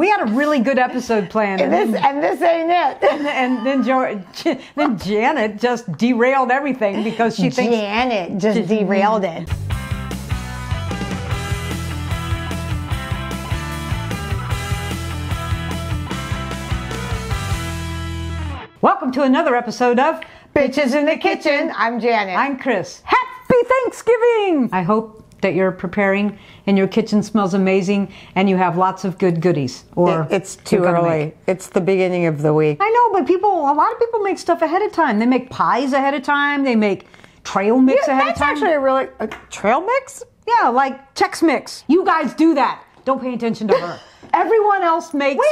We had a really good episode planned. And this ain't it. And then Janet just derailed everything because she thinks... Janet just derailed it. Welcome to another episode of Bitches in the Kitchen. I'm Janet. I'm Chris. Happy Thanksgiving! I hope that you're preparing and your kitchen smells amazing and you have lots of good goodies. Or it's too early. It's the beginning of the week. I know, but a lot of people make stuff ahead of time. They make pies ahead of time. They make trail mix ahead of time. That's actually a trail mix? Yeah, like Chex Mix. You guys do that. Don't pay attention to her. Everyone else makes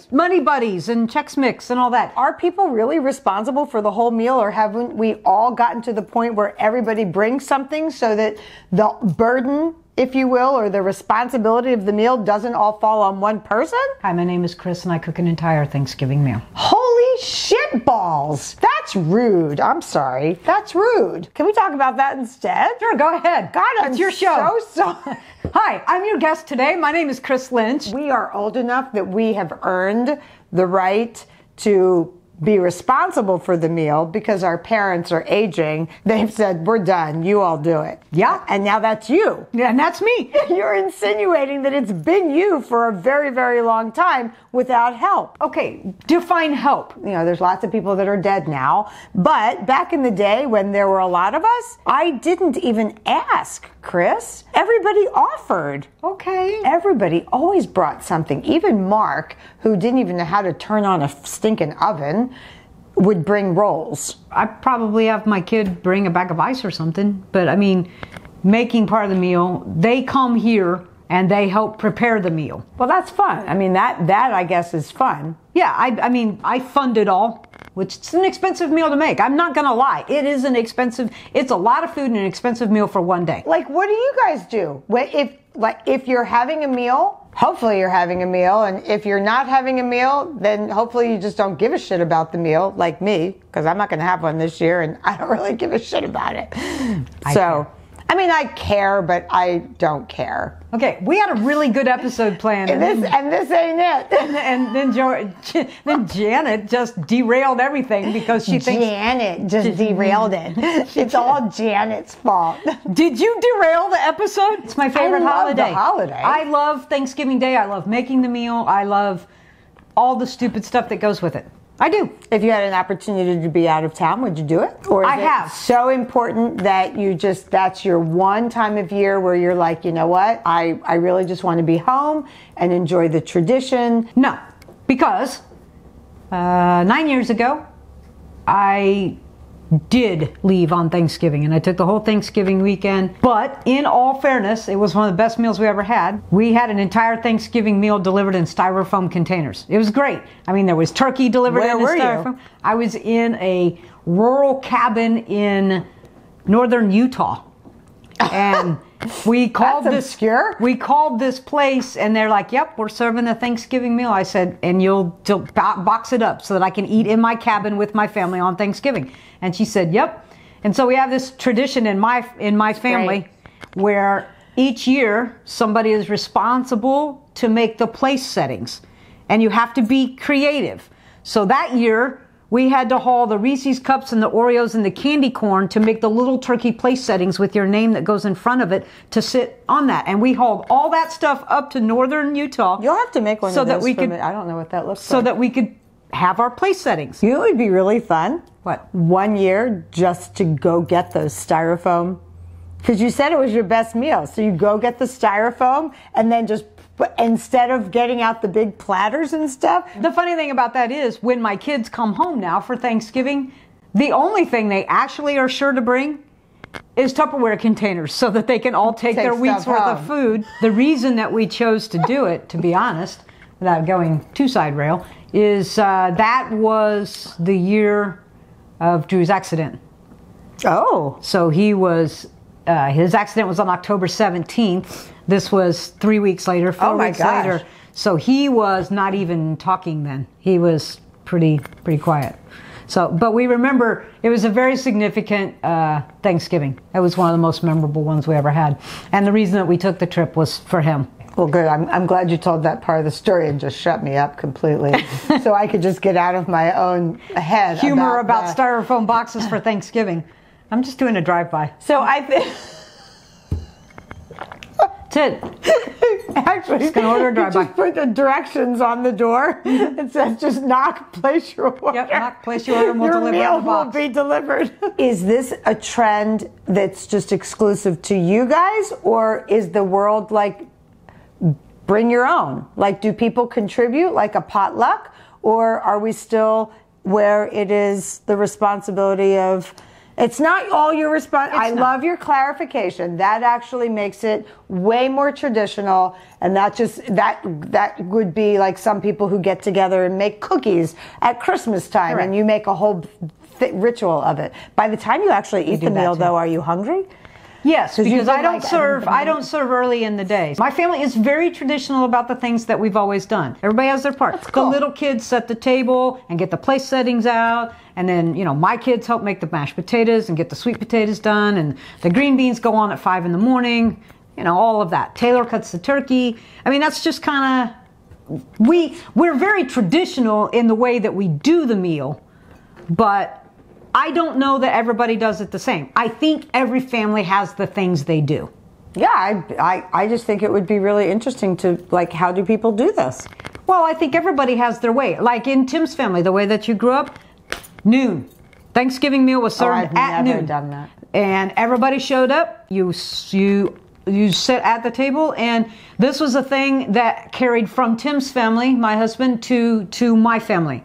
Money Buddies and Chex Mix and all that. Are people really responsible for the whole meal, or haven't we all gotten to the point where everybody brings something so that the burden, if you will, or the responsibility of the meal doesn't all fall on one person? Hi, my name is Chris and I cook an entire Thanksgiving meal. Holy shit balls! That's rude. I'm sorry. That's rude. Can we talk about that instead? Sure, go ahead. God, it's your show. So sorry. Hi, I'm your guest today. My name is Chris Lynch. We are old enough that we have earned the right to be responsible for the meal because our parents are aging. They've said, we're done. You all do it. Yeah. And now that's you. Yeah, and that's me. You're insinuating that it's been you for a very, very long time without help. Okay, define help. You know, there's lots of people that are dead now. But back in the day when there were a lot of us, I didn't even ask, Chris. Everybody offered. Okay. Everybody always brought something. Even Mark, who didn't even know how to turn on a stinking oven, would bring rolls. I probably have my kid bring a bag of ice or something. But I mean, making part of the meal, they come here and they help prepare the meal. Well, that's fun. I mean, that I guess is fun. Yeah, I mean, I fund it all, which it's an expensive meal to make. I'm not going to lie. It's a lot of food and an expensive meal for one day. Like, what do you guys do? If you're having a meal, hopefully you're having a meal. And if you're not having a meal, then hopefully you just don't give a shit about the meal, like me, because I'm not going to have one this year and I don't really give a shit about it. I mean, I care, but I don't care. Okay, we had a really good episode planned. And this ain't it. And then Janet just derailed everything because she thinks... Janet just derailed it. It's all Janet's fault. Did you derail the episode? It's my favorite holiday. I love the holiday. I love Thanksgiving Day. I love making the meal. I love all the stupid stuff that goes with it. I do. If you had an opportunity to be out of town, would you do it? Or is it so important that that's your one time of year where you're like, you know what? I really just want to be home and enjoy the tradition. No, because 9 years ago, I did leave on Thanksgiving and I took the whole Thanksgiving weekend. But in all fairness, it was one of the best meals we ever had. We had an entire Thanksgiving meal delivered in styrofoam containers. It was great. I mean, there was turkey delivered in a styrofoam. I was in a rural cabin in northern Utah. And we called We called this place and they're like, yep, we're serving a Thanksgiving meal. I said, and you'll box it up so that I can eat in my cabin with my family on Thanksgiving. And she said, yep. And so we have this tradition in my family where each year somebody is responsible to make the place settings and you have to be creative. So that year we had to haul the Reese's cups and the Oreos and the candy corn to make the little turkey place settings with your name that goes in front of it to sit on that. And we hauled all that stuff up to northern Utah. You'll have to make one of those for me. I don't know what that looks like. So that we could have our place settings. You know what would be really fun? What? 1 year just to go get those styrofoam. Because you said it was your best meal. So you go get the styrofoam and then just... But instead of getting out the big platters and stuff. The funny thing about that is when my kids come home now for Thanksgiving, the only thing they actually are sure to bring is Tupperware containers so that they can all take their week's worth of food. The reason that we chose to do it, to be honest, without going too side rail, is that was the year of Drew's accident. Oh. So he was, his accident was on October 17th. This was 3 weeks later, 4 weeks later. So he was not even talking then. He was pretty quiet. So, but we remember it was a very significant Thanksgiving. It was one of the most memorable ones we ever had. And the reason that we took the trip was for him. Well, good. I'm glad you told that part of the story and just shut me up completely, so I could just get out of my own head. Humor about styrofoam boxes for Thanksgiving. I'm just doing a drive-by. So I think. That's it. Actually, just gonna order a drive-by. Just put the directions on the door. It says just knock, place your order. Yep, knock, place your order, and we'll your deliver meal the box. will be delivered. Is this a trend that's just exclusive to you guys, or is the world like bring your own? Like, do people contribute like a potluck, or are we still where it is the responsibility of? It's not all your responsibility. I love your clarification. That actually makes it way more traditional, and that would be like some people who get together and make cookies at Christmas time. Correct. And you make a whole ritual of it. By the time you actually eat the meal, though, are you hungry? Yes, because I don't serve early in the day. My family is very traditional about the things that we've always done. Everybody has their part. That's cool. The little kids set the table and get the place settings out, and then, you know, my kids help make the mashed potatoes and get the sweet potatoes done, and the green beans go on at 5 in the morning, you know, all of that. Taylor cuts the turkey. I mean, that's just kind of, we're very traditional in the way that we do the meal, but I don't know that everybody does it the same. I think every family has the things they do. Yeah, I just think it would be really interesting to, like, how do people do this? Well, I think everybody has their way. Like in Tim's family, the way that you grew up, noon. Thanksgiving meal was served at noon. I've never done that. And everybody showed up. You sit at the table, and this was a thing that carried from Tim's family, my husband, to my family.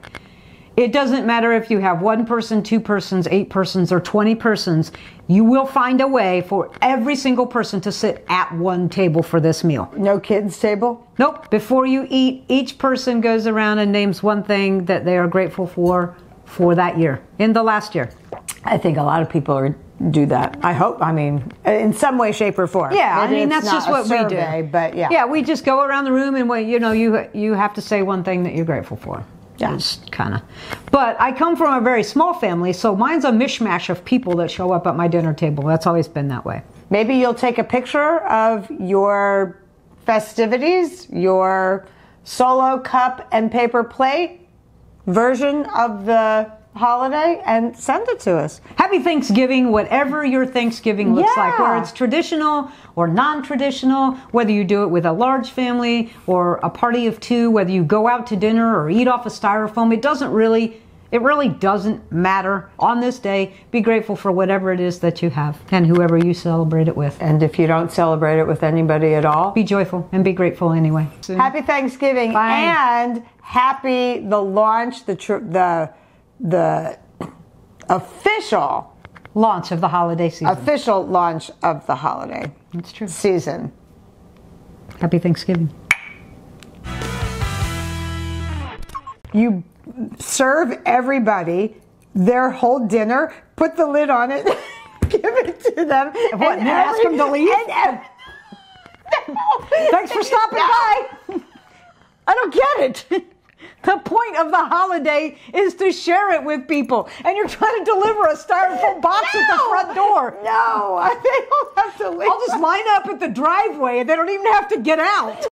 It doesn't matter if you have 1 person, 2 persons, 8 persons, or 20 persons. You will find a way for every single person to sit at one table for this meal. No kids' table? Nope. Before you eat, each person goes around and names one thing that they are grateful for that year, in the last year. I think a lot of people do that. I hope. I mean, in some way, shape, or form. Yeah, I mean, that's just what we do. But yeah. Yeah, we just go around the room and you have to say one thing that you're grateful for. Yeah. Just kind of. But I come from a very small family, so mine's a mishmash of people that show up at my dinner table. That's always been that way. Maybe you'll take a picture of your festivities, your solo cup and paper plate version of the holiday, and send it to us. Happy Thanksgiving, whatever your Thanksgiving looks like, whether it's traditional or non-traditional, whether you do it with a large family or a party of 2, whether you go out to dinner or eat off a styrofoam, it really doesn't matter. On this day, be grateful for whatever it is that you have and whoever you celebrate it with. And if you don't celebrate it with anybody at all, be joyful and be grateful anyway. Happy Thanksgiving. Bye. And happy the launch, the official launch of the holiday season. Official launch of the holiday. That's true. Season. Happy Thanksgiving. You serve everybody their whole dinner, put the lid on it, give it to them. What, and ask them to leave? Thanks for stopping by. I don't get it. The point of the holiday is to share it with people, and you're trying to deliver a styrofoam box at the front door. No, they don't have to leave. I'll just line up at the driveway, and they don't even have to get out.